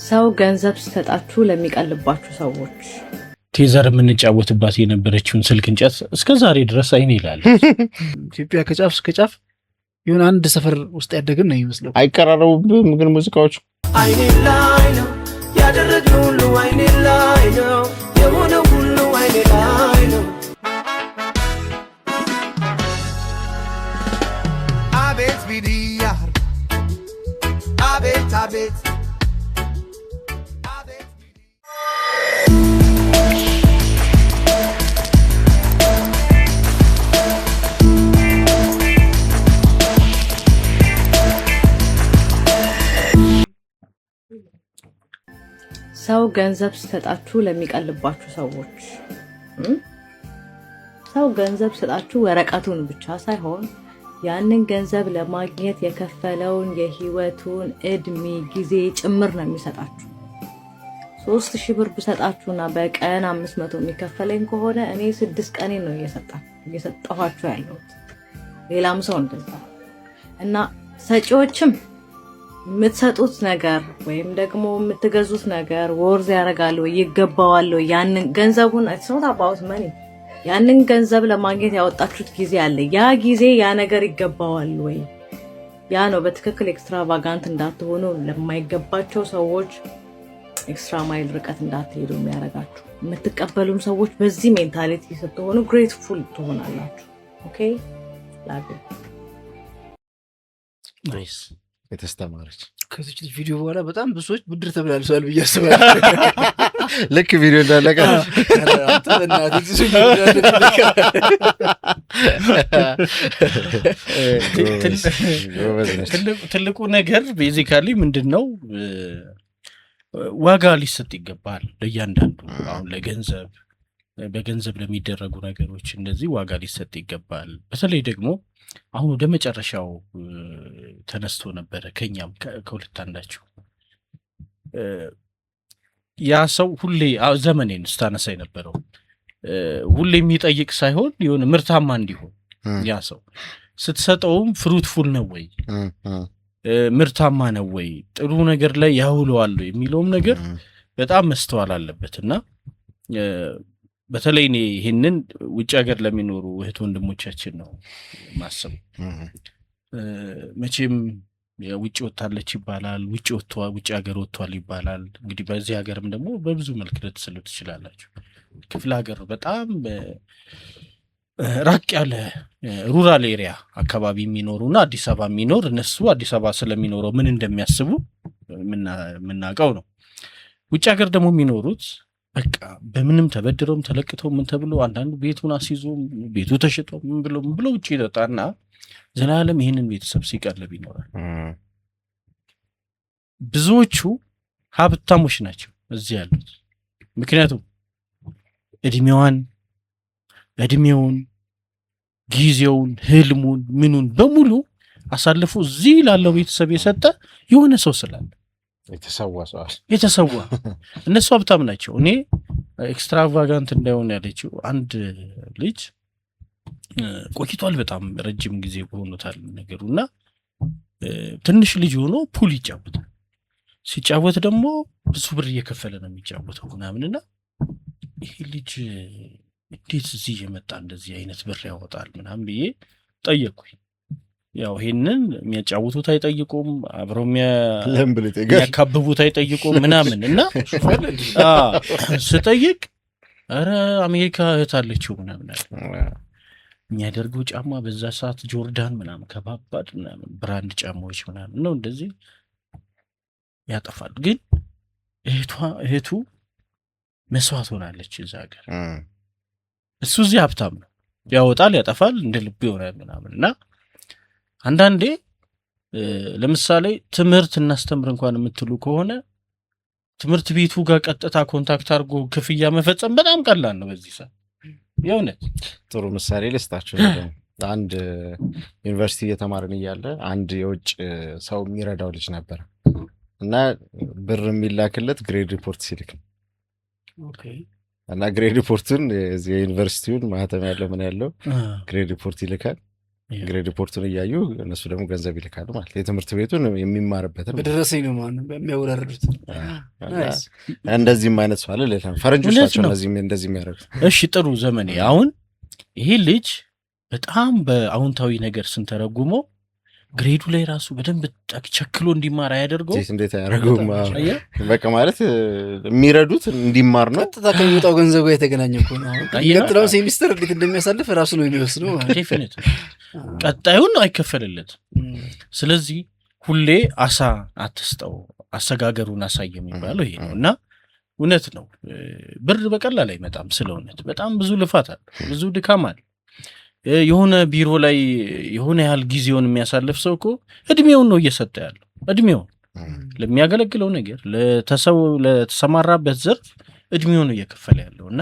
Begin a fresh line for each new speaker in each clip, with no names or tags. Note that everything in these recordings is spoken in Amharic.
ሰው ገንዘብ ሲሰጣችሁ ለሚቀልባችሁ ሰዎች
ቴዘር የምንጫወትባት የነበረችውን ስልክ እንጨት እስከ ዛሬ ድረስ አይኔ ይላል።
ኢትዮጵያ ከጫፍ እስከ ጫፍ የሆነ አንድ ሰፈር ውስጥ ያደግን ነው ይመስለው።
አይቀራረቡም ግን ሙዚቃዎቹ
አይኔ ላይ ነው ያደረግነው ሁሉ አይኔ ላይ ነው የሆነው ሁሉ አይኔ ላይ ነው። አቤት ቢዲያር አቤት አቤት
ሰው ገንዘብ ሲሰጣችሁ ለሚቀልባችሁ ሰዎች ሰው ገንዘብ ሲሰጣችሁ ወረቀቱን ብቻ ሳይሆን ያንን ገንዘብ ለማግኘት የከፈለውን የህይወቱን እድሜ ጊዜ ጭምር ነው የሚሰጣችሁ። 3000 ብር ብሰጣችሁና በቀን 500 የሚከፈለኝ ከሆነ እኔ 6 ቀኔ ነው እየሰጠኋችሁ ያለሁት። ሌላም ሰው እንደዛ እና ሰጪዎችም የምትሰጡት ነገር ወይም ደግሞ የምትገዙት ነገር ወርዝ ያደርጋል ወይ ይገባዋል ወይ ያንን ገንዘቡን አይተውት አባውት ማኒ ያንን ገንዘብ ለማግኘት ያወጣችሁት ጊዜ አለ። ያ ጊዜ ያ ነገር ይገባዋል ወይ? ያ ነው በትክክል ኤክስትራቫጋንት እንዳትሆኑ ለማይገባቸው ሰዎች ኤክስትራ ማይል ርቀት እንዳትሄዱ የሚያደርጋችሁ። የምትቀበሉም ሰዎች በዚህ ሜንታሊቲ ስትሆኑ ግሬትፉል ትሆናላችሁ። ኦኬ ላግ
ናይስ የተስተማረች
ከዚህ ቪዲዮ በኋላ በጣም ብዙ ሰዎች ብድር ተብላልሷል ብዬ አስባለሁ።
ልክ ቪዲዮ እንዳለቀ
ትልቁ ነገር ቤዚካሊ ምንድነው ዋጋ ሊሰጥ ይገባል ለእያንዳንዱ። አሁን ለገንዘብ በገንዘብ ለሚደረጉ ነገሮች እንደዚህ ዋጋ ሊሰጥ ይገባል። በተለይ ደግሞ አሁን ወደ መጨረሻው ተነስቶ ነበረ ከኛም ከሁለት አንዳቸው ያ ሰው ሁሌ ዘመኔን ስታነሳ የነበረው ሁሌ የሚጠይቅ ሳይሆን የሆነ ምርታማ እንዲሆን ያ ሰው ስትሰጠውም ፍሩትፉል ነው ወይ ምርታማ ነው ወይ ጥሩ ነገር ላይ ያውለዋል የሚለውም ነገር በጣም መስተዋል አለበት። እና በተለይ እኔ ይሄንን ውጭ ሀገር ለሚኖሩ እህት ወንድሞቻችን ነው ማሰብ። መቼም ውጭ ወጣለች ይባላል፣ ውጭ ሀገር ወጥቷል ይባላል። እንግዲህ በዚህ ሀገርም ደግሞ በብዙ መልክ ልትስሉ ትችላላችሁ። ክፍለ ሀገር በጣም ራቅ ያለ ሩራል ኤሪያ አካባቢ የሚኖሩና አዲስ አበባ የሚኖር እነሱ አዲስ አበባ ስለሚኖረው ምን እንደሚያስቡ የምናውቀው ነው። ውጭ ሀገር ደግሞ የሚኖሩት በቃ በምንም ተበድረውም ተለቅተው ምን ተብሎ አንዳንዱ ቤቱን አስይዞ ቤቱ ተሽጦ ምን ብሎ ውጭ ይወጣና ዘላለም ይሄንን ቤተሰብ ሲቀልብ ይኖራል። ብዙዎቹ ሀብታሞች ናቸው እዚህ ያሉት። ምክንያቱም እድሜውን ጊዜውን ህልሙን ምኑን በሙሉ አሳልፎ እዚህ ላለው ቤተሰብ የሰጠ የሆነ ሰው ስላለ የተሰዋ እነሱ ሀብታም ናቸው። እኔ ኤክስትራቫጋንት እንዳይሆን ያለችው አንድ ልጅ ቆይቷል፣ በጣም ረጅም ጊዜ ሆኖታል ነገሩና ትንሽ ልጅ ሆኖ ፑል ይጫወታል። ሲጫወት ደግሞ ብዙ ብር እየከፈለ ነው የሚጫወተው ምናምንና ይሄ ልጅ እንዴት እዚህ የመጣ እንደዚህ አይነት ብር ያወጣል ምናምን ብዬ ጠየቅኩኝ። ያው ይሄንን የሚያጫውቱት አይጠይቁም፣ አብረው የሚያካብቡት አይጠይቁም ምናምን እና ስጠይቅ ኧረ አሜሪካ እህት አለችው ምናምን አለ። የሚያደርገው ጫማ በዛ ሰዓት ጆርዳን ምናምን ከባባድ ምናምን ብራንድ ጫማዎች ምናምን ነው እንደዚህ ያጠፋል። ግን እህቱ መስዋዕት ሆናለች እዛ ሀገር። እሱ እዚህ ሀብታም ነው፣ ያወጣል ያጠፋል እንደ ልቡ ይሆናል ምናምን እና አንዳንዴ ለምሳሌ ትምህርት እናስተምር እንኳን የምትሉ ከሆነ ትምህርት ቤቱ ጋር ቀጥታ ኮንታክት አድርጎ ክፍያ መፈጸም በጣም ቀላል ነው በዚህ ሰዓት። የእውነት
ጥሩ ምሳሌ ልስጣችሁ። አንድ ዩኒቨርሲቲ እየተማርን እያለ አንድ የውጭ ሰው የሚረዳው ልጅ ነበር እና ብር የሚላክለት ግሬድ ሪፖርት ሲልክ እና ግሬድ ሪፖርቱን የዩኒቨርሲቲውን ማህተም ያለው ምን ያለው ግሬድ ሪፖርት ይልካል። ግሬድ ሪፖርቱን እያዩ እነሱ ደግሞ ገንዘብ ይልካሉ ማለት የትምህርት ቤቱን የሚማርበትን
በደረሰኝ ነው ማለት የሚያወራርዱት።
እንደዚህም አይነት ሰው አለ። ሌላ ፈረንጆች ናቸው እንደዚህ የሚያደርጉት።
እሺ ጥሩ ዘመኔ። አሁን ይሄ ልጅ በጣም በአዎንታዊ ነገር ስንተረጉመው ግሬዱ ላይ ራሱ በደንብ ቸክሎ እንዲማር አያደርገው።
እንዴት አያደርገውም? በቃ ማለት የሚረዱት እንዲማር ነው።
ቀጥታ ከሚወጣው ገንዘብ ጋር የተገናኘ እኮ ነው። ቀጥታው ሴሚስተር እንዴት እንደሚያሳልፍ ራሱ ነው የሚወስነው ማለት ነው።
ዴፊኒት ቀጣዩን አይከፈልለት። ስለዚህ ሁሌ አሳ አትስጠው፣ አሰጋገሩን አሳይ የሚባለው ይሄ ነው። እና እውነት ነው ብር በቀላል አይመጣም። ስለ እውነት በጣም ብዙ ልፋት አለ፣ ብዙ ድካም አለ። የሆነ ቢሮ ላይ የሆነ ያህል ጊዜውን የሚያሳልፍ ሰው እኮ እድሜውን ነው እየሰጠ ያለው። እድሜውን ለሚያገለግለው ነገር ለተሰማራበት ዘርፍ እድሜውን ነው እየከፈለ ያለው። እና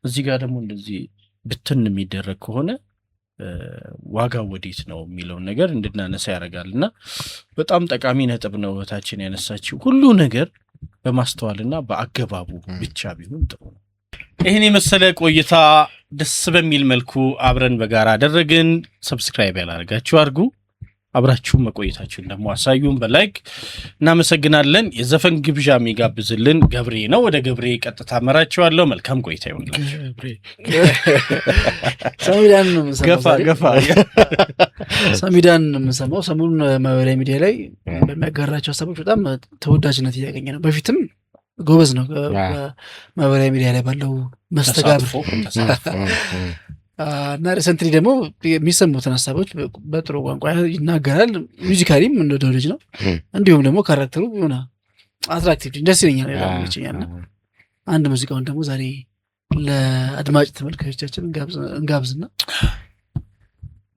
እዚህ ጋር ደግሞ እንደዚህ ብትን የሚደረግ ከሆነ ዋጋው ወዴት ነው የሚለውን ነገር እንድናነሳ ያደርጋል። እና በጣም ጠቃሚ ነጥብ ነው እህታችን ያነሳችው። ሁሉ ነገር በማስተዋልና በአገባቡ ብቻ ቢሆን ጥሩ ነው። ይህን የመሰለ ቆይታ ደስ በሚል መልኩ አብረን በጋራ አደረግን። ሰብስክራይብ ያላደረጋችሁ አድርጉ። አብራችሁን መቆየታችሁን ደግሞ አሳዩን በላይክ እናመሰግናለን። የዘፈን ግብዣ የሚጋብዝልን ገብሬ ነው። ወደ ገብሬ ቀጥታ መራችኋለሁ። መልካም ቆይታ ይሆንላችሁ።
ሳሚዳን ነው
ገፋ
ሳሚዳን የምሰማው ሰሞኑን ማህበራዊ ሚዲያ ላይ በሚያጋራቸው ሀሳቦች በጣም ተወዳጅነት እያገኘ ነው። በፊትም ጎበዝ ነው በማህበራዊ ሚዲያ ላይ ባለው መስተጋብር እና ሪሰንትሊ ደግሞ የሚሰሙትን ሀሳቦች በጥሩ ቋንቋ ይናገራል። ሚውዚካሊም እንደው ልጅ ነው። እንዲሁም ደግሞ ካራክተሩ ሆነ አትራክቲቭ ደስ ይለኛል ይችኛል። አንድ ሙዚቃውን ደግሞ ዛሬ ለአድማጭ ተመልካቾቻችን እንጋብዝና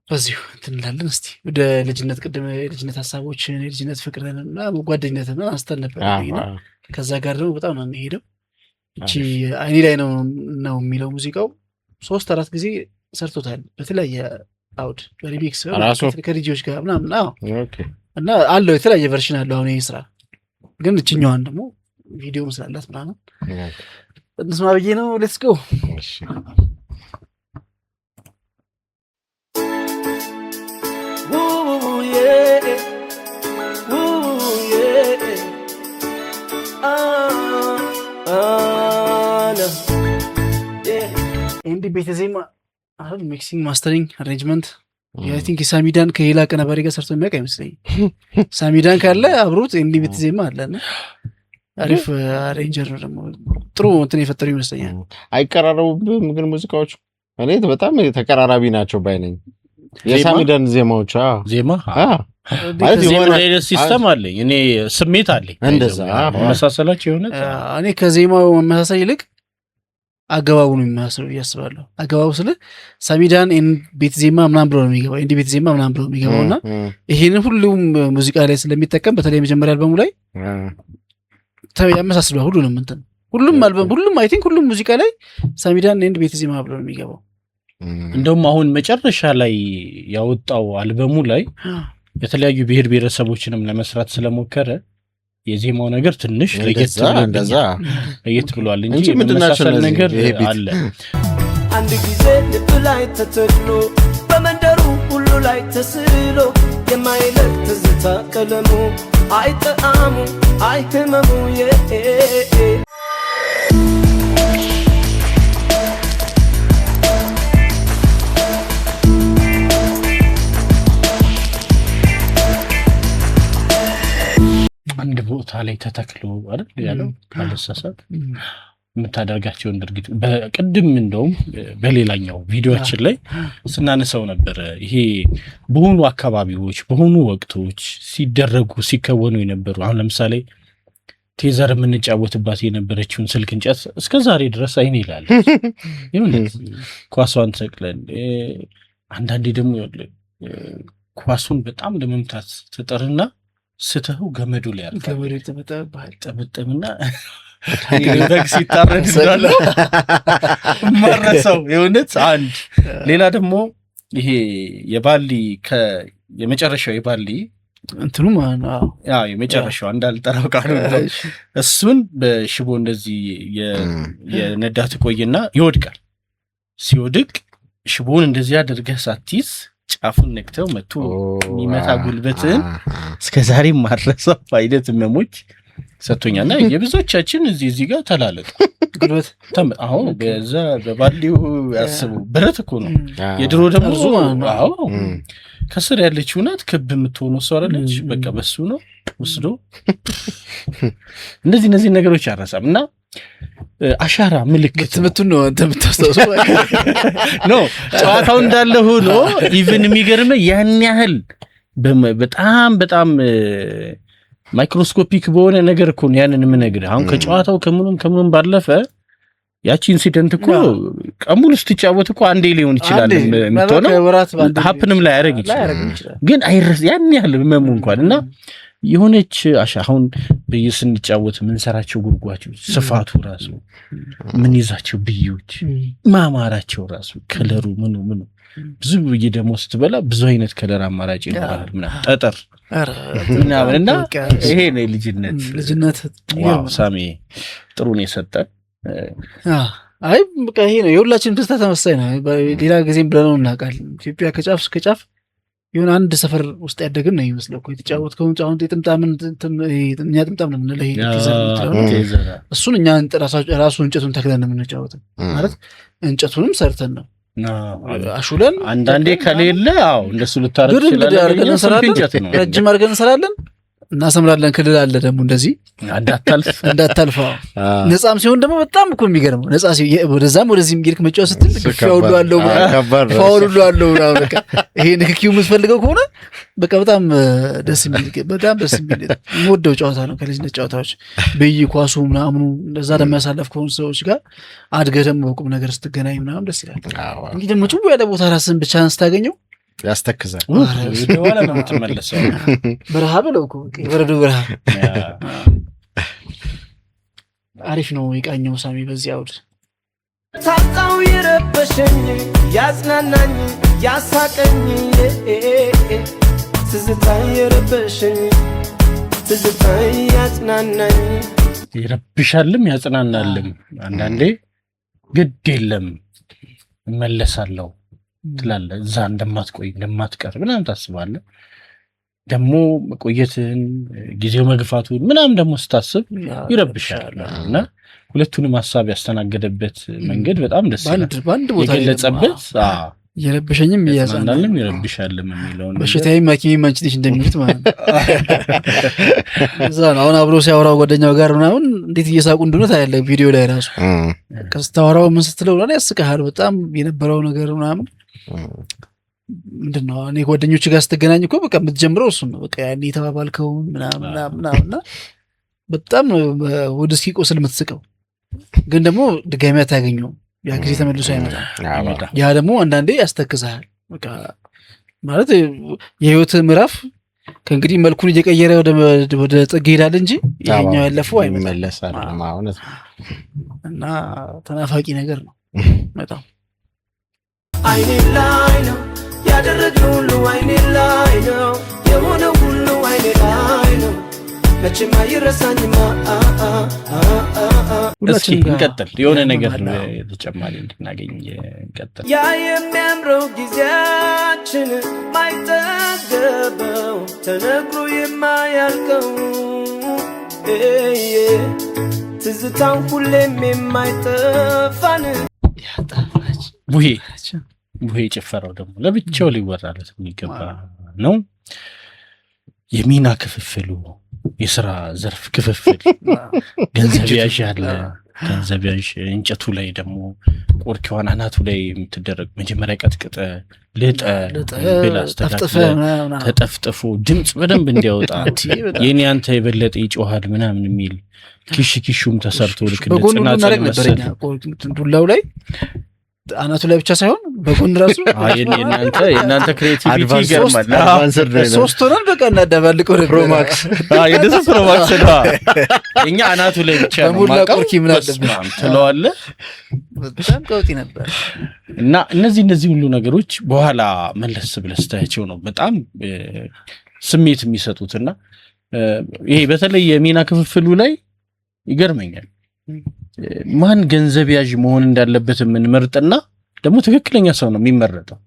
በዚሁ እንትን እንላለን። እስቲ ወደ ልጅነት ቅድም የልጅነት ሀሳቦችን የልጅነት ፍቅርንና ጓደኝነትን አንስተን ነበር። ከዛ ጋር ደግሞ በጣም ነው የሚሄደው። እቺ አይኔ ላይ ነው የሚለው ሙዚቃው 3-4 ጊዜ ሰርቶታል በተለያየ አውድ በሪሚክስ ከልጆች ጋር ምናምን እና አለው የተለያየ ቨርሽን አለው። አሁን ይህ ስራ ግን እችኛዋን ደግሞ ቪዲዮ ምስላላት ምናምን እንስማ ብዬ ነው። ሌትስ ጎ እንዲህ ቤተዜማ አሁን ሚክሲንግ ማስተሪንግ አሬንጅመንት አይ ቲንክ ሳሚዳን ከሌላ ቀናባሪ ጋር ሰርቶ የሚያውቅ አይመስለኝም። ሳሚዳን ካለ አብሮት እንዲህ ቤተዜማ አለና አሪፍ አሬንጀር ነው። ደግሞ ጥሩ እንትን የፈጠሩ ይመስለኛል።
አይቀራረቡብም ግን ሙዚቃዎቹ እኔ በጣም ተቀራራቢ ናቸው ባይነኝ። የሳሚዳን ዜማዎች ዜማ
ማለት የሆነ ሲስተም አለኝ እኔ ስሜት አለኝ
እንደዛ
መሳሰላቸው የሆነ
እኔ ከዜማው መሳሰል ይልቅ አገባቡ ነው የሚያስረው ያስባለሁ። አገባቡ ስለ ሳሚዳን ቤት ዜማ ምናምን ብሎ ነው የሚገባው፣ እንዲህ ቤት ዜማ ምናምን ብሎ ነው የሚገባውና ይሄንን ሁሉም ሙዚቃ ላይ ስለሚጠቀም በተለይ መጀመሪያ አልበሙ ላይ ያመሳስሏል። ሁሉንም እንትን ሁሉም አልበም ሁሉም አይ ቲንክ ሁሉም ሙዚቃ ላይ ሳሚዳን ቤት ዜማ ብሎ ነው የሚገባው።
እንደውም አሁን መጨረሻ ላይ ያወጣው አልበሙ ላይ የተለያዩ ብሔር ብሔረሰቦችንም ለመስራት ስለሞከረ የዜማው ነገር ትንሽ ለየት ብሏል እንጂ መመሳሰል ነገር አለ።
አንድ ጊዜ ልብ ላይ ተተክሎ በመንደሩ ሁሉ ላይ ተስሎ የማይለቅ ትዝታ ቀለሙ አይጠአሙ አይህመሙ
አንድ ቦታ ላይ ተተክሎ አይደል ያለው ካልተሳሳት የምታደርጋቸውን ድርጊት በቅድም እንደውም በሌላኛው ቪዲዮአችን ላይ ስናነሳው ነበር። ይሄ በሆኑ አካባቢዎች በሆኑ ወቅቶች ሲደረጉ ሲከወኑ የነበሩ አሁን ለምሳሌ ቴዘር የምንጫወትባት የነበረችውን ስልክ እንጨት እስከ ዛሬ ድረስ አይኔ ይላል ኳሷን ተቅለን አንዳንዴ ደግሞ ኳሱን በጣም ለመምታት ተጠርና ስተው ገመዱ ላይ ያርፋል።
ገመዱ
ተበጠምና ይረግ ሲታረድ እንዳለው ማረሰው የእውነት አንድ ሌላ ደግሞ ይሄ የባሊ የመጨረሻው የባሊ
እንትኑ
የመጨረሻው እንዳልጠራው ቃሉ እሱን በሽቦ እንደዚህ የነዳት ቆይና ይወድቃል። ሲወድቅ ሽቦውን እንደዚህ አድርገህ ሳትይዝ ጫፉን ነክተው መጥቶ የሚመታ ጉልበትን እስከዛሬ ማረሳው አይነት ህመሞች ሰጥቶኛልና የብዙዎቻችን እዚህ ጋር ተላለጡ
ጉልበት
አሁን በዛ በባሊው ያስቡ ብረት እኮ ነው የድሮ ደግሞ አዎ ከስር ያለችው ናት ክብ የምትሆነው ሰው አይደለች በቃ በሱ ነው ወስዶ እነዚህ ነገሮች አረሳምና አሻራ ምልክት
ትምቱን ነው አንተ የምታስተውሰው
ኖ ጨዋታው እንዳለ ሆኖ ኢቭን የሚገርም ያን ያህል በጣም ማይክሮስኮፒክ በሆነ ነገር እኮ ነው ያንን የምነግርህ አሁን ከጨዋታው ከምኑም ባለፈ ያቺ ኢንሲደንት እኮ ቀሙን ስትጫወት እኮ አንዴ ሊሆን ይችላል የምትሆነው ሀፕንም ላይ ያደርግ ይችላል ግን አይረስ ያን ያህል ህመሙ እንኳን እና የሆነች አሁን በየስንጫወት ምን ሰራቸው ጉርጓቾች ስፋቱ ራሱ ምን ይዛቸው ብዮች ማማራቸው ራሱ ከለሩ ምኑ ብዙ ደግሞ ስትበላ ብዙ አይነት ከለር አማራጭ ይኖራል ምናምን ጠጠር ምናምንና ይሄ ነው ልጅነት ዋው ሳሚ ጥሩ ነው የሰጠን
አይ በቃ ይሄ ነው የሁላችንም ደስታ ተመሳሳይ ነው ሌላ ጊዜም ብለነው እናውቃለን ኢትዮጵያ ከጫፍ እስከ ጫፍ ይሁን አንድ ሰፈር ውስጥ ያደግን ነው ይመስለው እኮ የተጫወትከው አሁን ጥምጣምን እኛ ጥምጣም ነው የምንለው ይሄ እሱን እኛ ራሱ እንጨቱን ተክለን ነው የምንጫወተው ማለት እንጨቱንም ሰርተን ነው አሹለን
አንዳንዴ ከሌለ አዎ እንደሱ ልታረግ ይችላል
ረጅም አድርገን እንሰራለን እናሰምራለን ክልል አለ ደግሞ እንደዚህ እንዳታልፍ ነፃም ሲሆን ደግሞ በጣም እኮ የሚገርመው ነፃ ሲሆን ወደዛም ወደዚህም ጊልክ መጫወት ስትል ግፊያ ሁሉ አለው ፋውል ሁሉ አለው በቃ ይሄ ንክኪው የምትፈልገው ከሆነ በቃ በጣም ደስ የሚል የምወደው ጨዋታ ነው ከልጅነት ጨዋታዎች በየኳሱ ምናምኑ እንደዛ ደግሞ ያሳለፍከውን ሰዎች ጋር አድገህ ደግሞ በቁም ነገር ስትገናኝ ምናምን ደስ ይላል እንግዲህ ደግሞ ጭው ያለ ቦታ ራስን ብቻህን ስታገኘው
ያስተክዛል
ወደኋላ ነው የምትመለሰው
በረሃ ብለው እኮ የበረዶ በረሃ አሪፍ ነው የቃኘው ሳሚ በዚህ አውድ
ታጣው የረበሸኝ ያጽናናኝ ያሳቀኝ ትዝታኝ የረበሸኝ ትዝታኝ ያጽናናኝ
ይረብሻልም ያጽናናልም አንዳንዴ ግድ የለም እመለሳለሁ ትላለህ እዛ እንደማትቆይ እንደማትቀር ምናምን ታስባለህ ደግሞ መቆየትን ጊዜው መግፋቱን ምናምን ደግሞ ስታስብ ይረብሻል እና ሁለቱንም ሀሳብ ያስተናገደበት መንገድ በጣም ደስ ይላል የገለጸበት
የረብሸኝም
ያጽናናልም ይረብሻልም የሚለው
በሽታዬም ሐኪሜም አንቺ ነሽ እንደሚሉት ማለት ነው እዛ ነው አሁን አብሮ ሲያወራው ጓደኛው ጋር ምናምን እንዴት እየሳቁ እንደሆነ ታያለህ ቪዲዮ ላይ ራሱ ከስታወራው ምን ስትለው ምናምን ያስቅሃል በጣም የነበረው ነገር ምናምን ምንድነው እኔ ጓደኞች ጋር ስትገናኝ እኮ በቃ የምትጀምረው እሱ ነው በቃ ያኔ ተባባልከው ምናምን በጣም ወደ እስኪ ቆስል የምትስቀው ግን ደግሞ ድጋሚ አታገኘው ያ ጊዜ ተመልሶ አይመጣም ያ ደግሞ አንዳንዴ ያስተክዛል በቃ ማለት የህይወት ምዕራፍ ከእንግዲህ መልኩን እየቀየረ ወደ ጥግ ይሄዳል እንጂ ይሄኛው ያለፈው አይመለስም እና ተናፋቂ ነገር ነው በጣም
አይኔ ላይ ነው ያደረግነው ሁሉ አይኔ ላይ ነው የሆነው ሁሉ አይኔ ላይ ነው መቼም አይረሳኝማ
እስኪ እንቀጥል የሆነ ነገር ተጨማሪ እንድናገኝ እንቀጥል
ያ የሚያምረው ጊዜያችን ማይጠገበው ተነግሮ የማያልቀው ትዝታን ሁሌም የማይጠፋን
ያጣፋች
ቡሄ ጭፈራው ደግሞ ለብቻው ሊወራለት የሚገባ ነው የሚና ክፍፍሉ የሥራ ዘርፍ ክፍፍል ገንዘብ ያዥ አለ ገንዘብ ያዥ እንጨቱ ላይ ደግሞ ቆርኪዋን አናቱ ላይ የምትደረግ መጀመሪያ ቀጥቅጠ ልጠ ብላ ተጠፍጥፎ ድምፅ በደንብ እንዲያወጣ የኔ አንተ የበለጠ ይጮሃል ምናምን የሚል ኪሹም ተሰርቶ ልክ
ጽናጽል መሰል ዱላው ላይ አናቱ ላይ ብቻ ሳይሆን በጎን ራሱ
የእናንተ ክሬቲቪቲ ይገርማል
ሶስት ሆነን በቃ እናዳባልቀው
ፕሮማክስ
የደስ ፕሮማክስ ነው እኛ አናቱ ላይ ብቻ ነው
ቆርኪ ምን አለበት
ትለዋለህ
በጣም ቀውጢ ነበር
እና እነዚህ ሁሉ ነገሮች በኋላ መለስ ብለህ ስታያቸው ነው በጣም ስሜት የሚሰጡትና ይሄ በተለይ የሚና ክፍፍሉ ላይ ይገርመኛል ማን ገንዘብ ያዥ መሆን እንዳለበት ምን መርጥና ደግሞ ትክክለኛ ሰው ነው የሚመረጠው።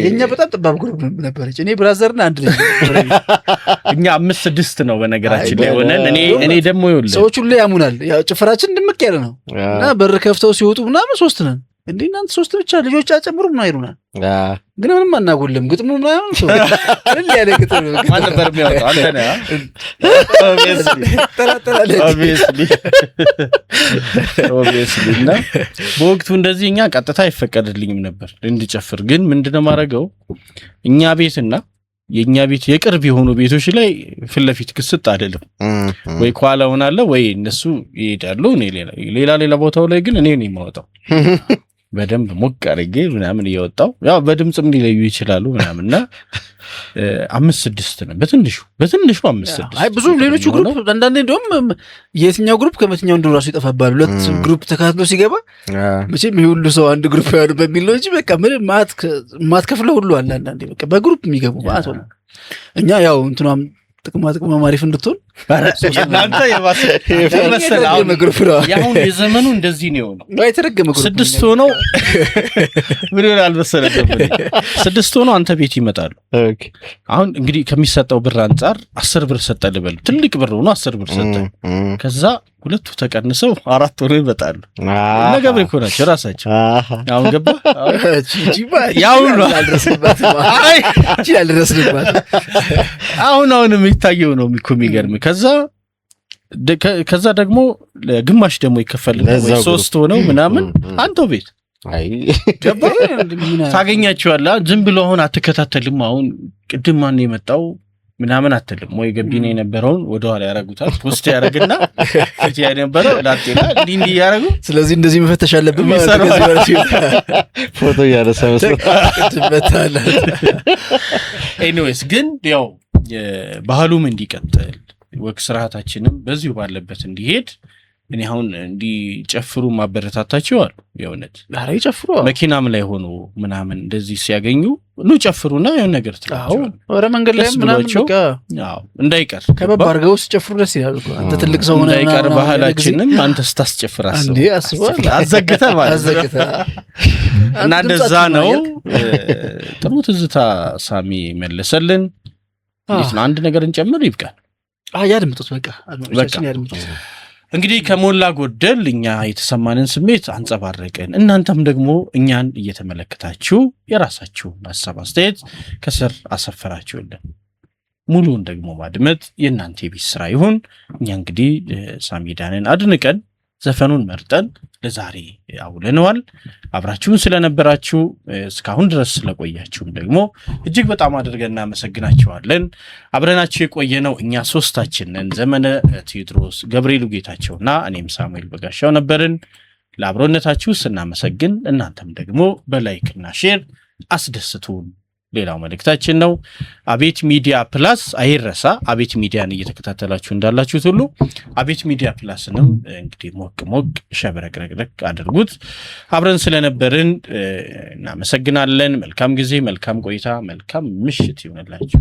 የኛ በጣም ጠባብ ግሩፕ ነበረች። እኔ ብራዘርና አንድ ልጅ
እኛ 5-6 ነው በነገራችን ላይ ሆነን እኔ ደግሞ ይኸውልህ
ሰዎች ሁሉ ያሙናል። ያው ጭፈራችን ድምቅ ያለ ነው እና በር ከፍተው ሲወጡ ምናምን 3 ነን እንዴ እናንተ 3 ብቻ ልጆች አጨምሩ ምን አይሩናል። ግን ምንም አናጎልም። ግጥሙ ምናምን ሰው ምን ያለ ግጥሙ
ማን ነበር የሚያወጣው? አንተ ነህ ኦብቪየስሊ። እና በወቅቱ እንደዚህ እኛ ቀጥታ አይፈቀድልኝም ነበር እንድጨፍር። ግን ምንድነው ማድረገው እኛ ቤትና የኛ ቤት የቅርብ የሆኑ ቤቶች ላይ ፊት ለፊት ክስት አይደለም ወይ ኳላ ሆናለ ወይ እነሱ ይሄዳሉ። እኔ ሌላ ቦታው ላይ ግን እኔ ነኝ የማወጣው በደንብ ሞቅ አድርጌ ምናምን እየወጣው ያው በድምጽም ሊለዩ ይችላሉ ምናምንና 5-6 ነው በትንሹ 5-6።
አይ ብዙ ሌሎቹ ግሩፕ አንዳንዴ እንደውም የትኛው ግሩፕ ከመትኛው እንደሆነ ራሱ ይጠፋባል። ሁለት ግሩፕ ተካትሎ ሲገባ መቼም ይሄ ሁሉ ሰው አንድ ግሩፕ ያለው በሚል ነው እንጂ በቃ ምን ማትከፍለው ሁሉ አለ። አንዳንዴ በቃ በግሩፕ የሚገቡ ማለት ነው። እኛ ያው እንትኗም ጥቅማ ማሪፍ እንድትሆን
እናንተ ያሁን የዘመኑ እንደዚህ ነው ነው
የተረገመ ግሩፕ
6 ሆነው ምን ይላል መሰለህ 6 ሆነው አንተ ቤት ይመጣሉ። አሁን እንግዲህ ከሚሰጠው ብር አንፃር 10 ብር ሰጠ ልበል። ትልቅ ብር ሆኖ 10 ብር ሰጠ። ከዛ 2 ተቀንሰው 4 ሆነው ይመጣሉ። ለገብሬ እኮ ናቸው ራሳቸው። አሁን ገባ ያው ነው
አልደረስንባት።
አሁን የሚታየው ነው የሚገርም። ከዛ ደግሞ ግማሽ ደግሞ ይከፈልና ወይ 3 ሆነው ምናምን አንተው ቤት
አይ
ገባ ታገኛቸዋለህ። ዝም ብሎ አሁን አትከታተልም። አሁን ቅድም ማን የመጣው ምናምን አትልም ወይ ገቢና የነበረውን ወደ ኋላ ያረጉታል። ፖስት ያረግና ፍቲ የነበረው ላጤላ እንዲህ ያረጉ።
ስለዚህ እንደዚህ መፈተሽ አለብን ማለት ነው።
ፎቶ ያነሳ
መስሎታል።
ኤኒዌይስ ግን ያው ባህሉም እንዲቀጥል ወክ ስርዓታችንም በዚሁ ባለበት እንዲሄድ እኔ አሁን እንዲጨፍሩ ማበረታታቸው አሉ። የእውነት
ዛሬ ጨፍሩ
መኪናም ላይ ሆኖ ምናምን እንደዚህ ሲያገኙ ኑ ጨፍሩና የሆነ ነገር ትላቸው።
ወረ መንገድ ላይ ምናምን በቃ
አዎ እንዳይቀር
ከበብ አድርገው ሲጨፍሩ ደስ ይላል እኮ። አንተ ትልቅ ሰው ሆነ
እንዳይቀር ባህላችንም አንተ ስታስጨፍር
አንዴ አስበው
አዘግተ ማለት እና እንደዛ ነው። ጥሩ ትዝታ ሳሚ መለሰልን። እንዴት ነው አንድ ነገር እንጨምር ይብቃል።
ያድምጡት በቃ አድማጮቻችን ያድምጡት።
እንግዲህ ከሞላ ጎደል እኛ የተሰማንን ስሜት አንጸባረቅን። እናንተም ደግሞ እኛን እየተመለከታችሁ የራሳችሁን ሀሳብ አስተያየት ከስር አሰፈራችሁልን። ሙሉን ደግሞ ማድመጥ የእናንተ የቤት ስራ ይሁን። እኛ እንግዲህ ሳሚዳንን አድንቀን ዘፈኑን መርጠን ለዛሬ አውለነዋል። አብራችሁን ስለነበራችሁ እስካሁን ድረስ ስለቆያችሁም ደግሞ እጅግ በጣም አድርገን እናመሰግናችኋለን። አብረናችሁ የቆየነው እኛ 3ታችን ነን። ዘመነ ቴዎድሮስ፣ ገብርኤሉ ጌታቸውና እኔም ሳሙኤል በጋሻው ነበርን። ለአብሮነታችሁ ስናመሰግን እናንተም ደግሞ በላይክና ሼር አስደስቱን ሌላው መልእክታችን ነው። አቤት ሚዲያ ፕላስ አይረሳ። አቤት ሚዲያን እየተከታተላችሁ እንዳላችሁት ሁሉ አቤት ሚዲያ ፕላስንም እንግዲህ ሞቅ ሸብረቅረቅረቅ አድርጉት። አብረን ስለነበርን እናመሰግናለን። መልካም ጊዜ፣ መልካም ቆይታ፣ መልካም ምሽት ይሁንላችሁ።